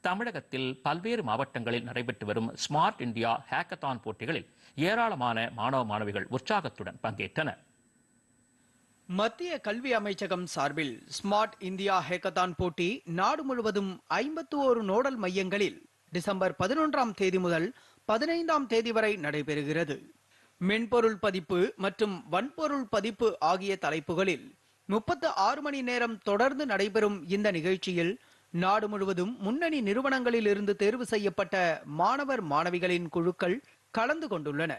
தமிழகத்தில் பல்வேறு மாவட்டங்களில் நடைபெற்று வரும் ஸ்மார்ட் இந்தியா ஹேக்கத்தான் போட்டிகளில் ஏராளமான மாணவ மாணவிகள் உற்சாகத்துடன் பங்கேற்றனர். மத்திய கல்வி அமைச்சகம் சார்பில் ஸ்மார்ட் இந்தியா ஹேக்கத்தான் போட்டி நாடு முழுவதும் 51 நோடல் மையங்களில் டிசம்பர் 11ஆம் தேதி முதல் 15ஆம் தேதி வரை நடைபெறுகிறது. மென்பொருள் பதிப்பு மற்றும் வன்பொருள் பதிப்பு ஆகிய தலைப்புகளில் 36 மணி நேரம் தொடர்ந்து நடைபெறும் இந்த நிகழ்ச்சியில் நாடு முழுவதும் முன்னணி நிறுவனங்களில் இருந்து தேர்வு செய்யப்பட்ட மாணவர் மாணவிகளின் குழுக்கள் கலந்து கொண்டுள்ளன.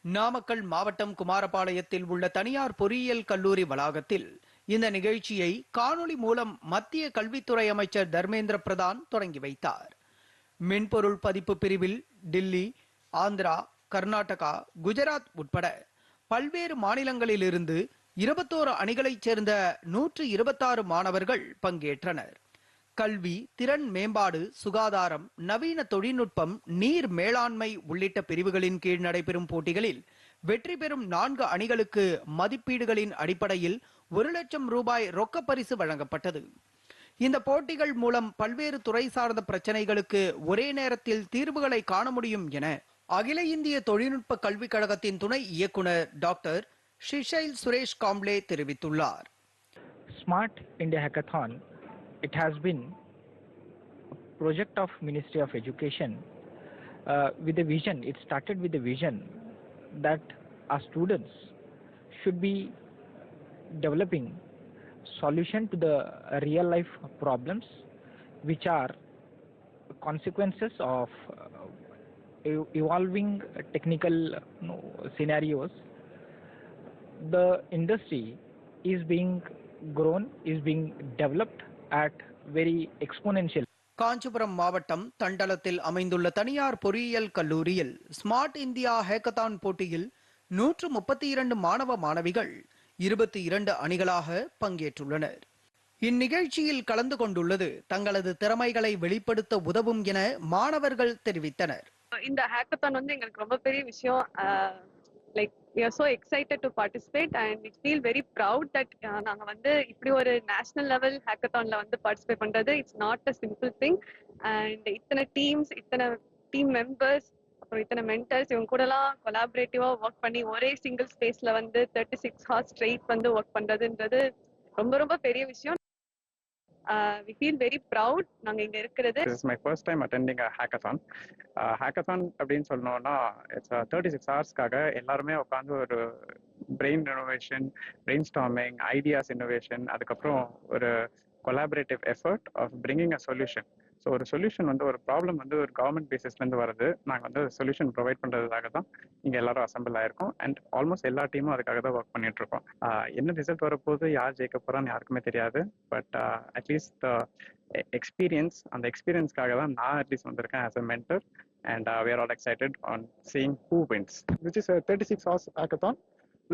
நாமக்கல் மாவட்டம் குமாரபாளையத்தில் உள்ள தனியார் பொறியியல் கல்லூரி வளாகத்தில் இந்த நிகழ்ச்சியை காணொலி மூலம் மத்திய கல்வித்துறை அமைச்சர் தர்மேந்திர பிரதான் தொடங்கி வைத்தார். மென்பொருள் பதிப்பு பிரிவில் டில்லி, ஆந்திரா, கர்நாடகா, குஜராத் உட்பட பல்வேறு மாநிலங்களில் இருந்து 21 அணிகளைச் சேர்ந்த 126 மாணவர்கள் பங்கேற்றனர். கல்வி, திறன் மேம்பாடு, சுகாதாரம், நவீன தொழில்நுட்பம், நீர் மேலாண்மை உள்ளிட்ட பிரிவுகளின் கீழ் நடைபெறும் போட்டிகளில் வெற்றி பெறும் 4 அணிகளுக்கு மதிப்பீடுகளின் அடிப்படையில் 1 லட்சம் ரூபாய் ரொக்க பரிசு வழங்கப்பட்டது. இந்த போட்டிகள் மூலம் பல்வேறு துறை சார்ந்த பிரச்சனைகளுக்கு ஒரே நேரத்தில் தீர்வுகளை காண முடியும் என அகில இந்திய தொழில்நுட்ப கல்விக் கழகத்தின் துணை இயக்குனர் டாக்டர் ஷிஷைல் சுரேஷ் காம்ப்ளே தெரிவித்துள்ளார். Smart India hackathon, it has been a project of Ministry of Education with a vision. It started with a vision that our students should be developing solution to the real life problems which are consequences of evolving technical scenarios. The industry is being grown, is being developed at very exponential. Kanchipuram மாவட்டம் தண்டலத்தில் அமைந்துள்ள தனியார் பொறியியல் கல்லூரியில் smart India hackathon போட்டியில் 132 மாணவ மாணவிகள் 22 அணிகளாக பங்கேற்றுள்ளனர். இந்நிகழ்ச்சியில் கலந்து கொண்டுள்ளது தங்களது திறமைகளை வெளிப்படுத்த உதவும் என மாணவர்கள் தெரிவித்தனர். இந்த ஹேக்கத்தான் எங்களுக்கு ரொம்ப பெரிய விஷயம். Like we are so excited to participate and we feel very proud that நாங்க இப்படி ஒரு நேஷனல் லெவல் ஹேக்கத்தான்ல பார்ட்டிசிபேட் பண்றது it's not a simple thing. and இத்தனை டீம்ஸ், இத்தனை டீம் மெம்பர்ஸ், அப்புறம் இத்தனை மென்டர்ஸ் இவங்க கூடலாம் கொலாபரேட்டிவா ஒர்க் பண்ணி ஒரே சிங்கிள் ஸ்பேஸ்ல 36 hours ஸ்ட்ரெயிட் ஒர்க் பண்றதுன்றது ரொம்ப ரொம்ப பெரிய விஷயம். We feel very proud நாங்க இங்க இருக்கிறது. This is my first time attending a hackathon. Hackathon அப்படின்னு சொல்லணும்னா it's 36 ஹவர்ஸ்க்காக எல்லாருமே உட்காந்து ஒரு brain innovation, brainstorming, ideas innovation, அதுக்கப்புறம் ஒரு collaborative effort of bringing a solution. So ஒரு சொல்யூஷன் ஒரு ப்ராப்ளம் ஒரு கவர்மெண்ட் பேசிஸ்லேருந்து வருது. நாங்கள் சொல்யூஷன் ப்ரொவைட் பண்ணுறதுக்காக தான் இங்கே எல்லாரும் அசம்பிள் ஆயிருக்கோம். அண்ட் ஆல்மோஸ்ட் எல்லா டீமும் அதுக்காக தான் ஒர்க் பண்ணிட்டு இருக்கோம். என்ன ரிசல்ட் வரப்போது, யார் ஜெயிக்க போறான்னு யாருக்குமே தெரியாது. பட் அட்லீஸ்ட் எக்ஸ்பீரியன்ஸ், அந்த எக்ஸ்பீரியன்ஸ்க்காக தான் நான் அட்லீஸ்ட் வந்திருக்கேன் as a mentor. And we are all excited on seeing who wins. Which is a 36 hours hackathon.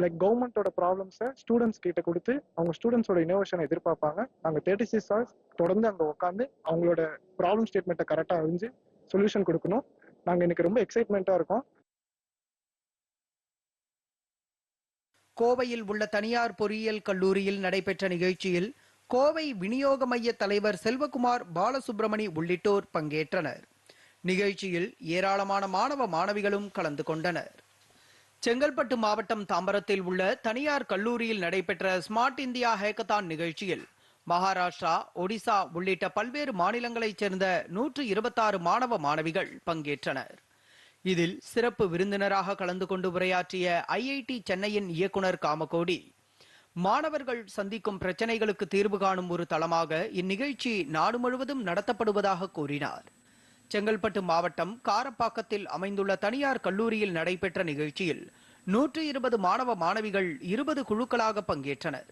Like கவர்மெண்டோட ப்ராப்ளம்ஸை ஸ்டூடெண்ட்ஸ் கிட்ட கொடுத்து அவங்க ஸ்டூடெண்ட்ஸோட இனோவேஷனை எதிர்பார்ப்பாங்க. நாங்கள் 36 hours தொடர்ந்து அங்கே உட்காந்து அவங்களோட ப்ராப்ளம் ஸ்டேட்மெண்ட்டை கரெக்டாக அறிஞ்சு சொல்யூஷன் கொடுக்கணும். நாங்கள் இன்னைக்கு ரொம்ப எக்ஸைட்மெண்ட்டாக இருக்கோம். கோவையில் உள்ள தனியார் பொறியியல் கல்லூரியில் நடைபெற்ற நிகழ்ச்சியில் கோவை விநியோக மைய தலைவர் செல்வகுமார் பாலசுப்ரமணி உள்ளிட்டோர் பங்கேற்றனர். நிகழ்ச்சியில் ஏராளமான மாணவ மாணவிகளும் கலந்து கொண்டனர். செங்கல்பட்டு மாவட்டம் தாம்பரத்தில் உள்ள தனியார் கல்லூரியில் நடைபெற்ற ஸ்மார்ட் இந்தியா ஹேக்கத்தான் நிகழ்ச்சியில் மகாராஷ்டிரா, ஒடிசா உள்ளிட்ட பல்வேறு மாநிலங்களைச் சேர்ந்த 126 மாணவ மாணவிகள் பங்கேற்றனர். இதில் சிறப்பு விருந்தினராக கலந்து கொண்டு உரையாற்றிய IIT சென்னையின் இயக்குனர் காமகோடி, மாணவர்கள் சந்திக்கும் பிரச்சனைகளுக்கு தீர்வு காணும் ஒரு தளமாக இந்நிகழ்ச்சி நாடு முழுவதும் நடத்தப்படுவதாக கூறினார். செங்கல்பட்டு மாவட்டம் காரப்பாக்கத்தில் அமைந்துள்ள தனியார் கல்லூரியில் நடைபெற்ற நிகழ்ச்சியில் 120 மாணவ மாணவிகள் 20 குழுக்களாக பங்கேற்றனர்.